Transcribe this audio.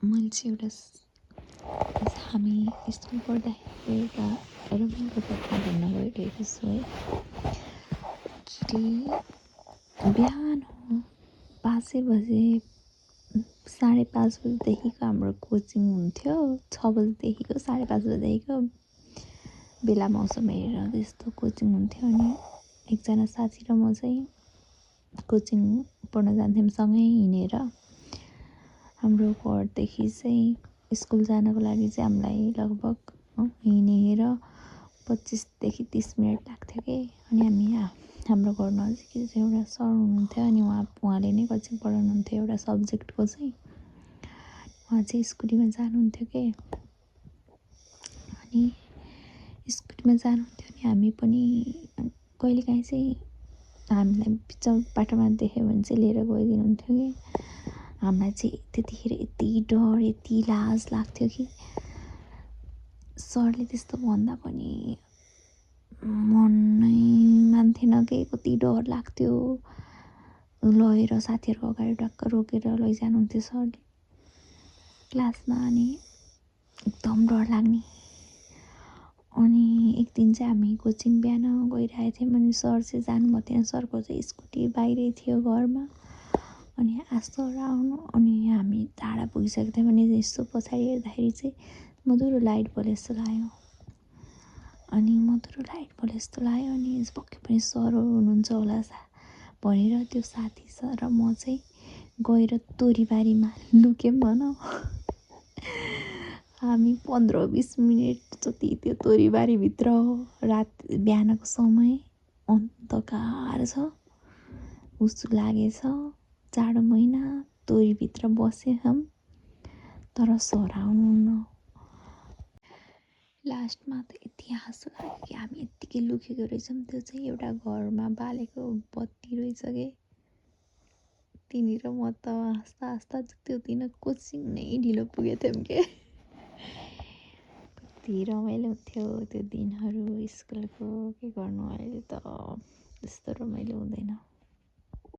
मैले चाहिँ हामी स्कुल पढ्दाखेरि एउटा रमाइलो घटना भन्न गइरहेको छु है। बिहान 5 बजे 5:30 बजेदेखिको हाम्रो कोचिङ हुन्थ्यो। 6 बजेदेखिको 5:30 बजेदेखिको बेला मौसम हेरेर त्यस्तो कोचिङ हुन्थ्यो। अनि एकजना साथी र म चाहिँ कोचिङ पढ्न जान्थ्यौँ सँगै हिँडेर। हाम्रो घरदेखि चाहिँ स्कुल जानको लागि चाहिँ हामीलाई लगभग हिँडेर 25 देखि 30 मिनट लाग्थ्यो कि। अनि हाम्रो घर नजिकै चाहिँ एउटा सर हुनुहुन्थ्यो। अनि उहाँले नै कोचिङ पढाउनुहुन्थ्यो एउटा सब्जेक्टको चाहिँ। उहाँ चाहिँ स्कुटीमा जानुहुन्थ्यो कि। अनि स्कुटीमा जानुहुन्थ्यो अनि हामी पनि कहिलेकाहीँ चाहिँ हामीलाई बिचमा बाटोमा देख्यो भने चाहिँ लिएर गइदिनुहुन्थ्यो कि। हामीलाई चाहिँ त्यतिखेर यति डर यति लाज लाग्थ्यो कि सरले त्यस्तो भन्दा पनि मन नै मान्थेन कि। कति डर लाग्थ्यो। लगेर साथीहरूको अगाडि टक्क रोकेर लैजानुहुन्थ्यो सरले क्लासमा। अनि एकदम डर लाग्ने। अनि एक दिन चाहिँ हामी कोचिङ बिहान गइरहेको थियौँ। अनि सर चाहिँ जानुभएको थिएन। सरको चाहिँ स्कुटी बाहिरै थियो घरमा। अनि सर आउनु अनि हामी टाढा पुगिसकेको थियौँ। अनि यसो पछाडि हेर्दाखेरि चाहिँ मधुरो लाइट बले जस्तो लाग्यो। अनि अनि पक्कै पनि सर हुनुहुन्छ होला भनेर त्यो साथी सर र म चाहिँ गएर तोरीबारीमा लुक्यौँ भनौँ। हामी 15-20 मिनट जति त्यो तोरीबारीभित्र बिहानको समय अन्धकार छ, उसो लागेछ, जाडो महिना, तोरीभित्र बसेछौँ तर सर आउनुहुन्न। लास्टमा त यति हाँसो लाग्यो कि हामी यत्तिकै लुकेको रहेछौँ। त्यो चाहिँ एउटा घरमा बालेको बत्ती रहेछ कि। तिनी र म त हाँस्दा त्यो दिन कोचिङ नै ढिलो पुगेको थियौँ कि। कति रमाइलो हुन्थ्यो त्यो दिनहरू स्कुलको। के गर्नु, अहिले त त्यस्तो रमाइलो हुँदैन।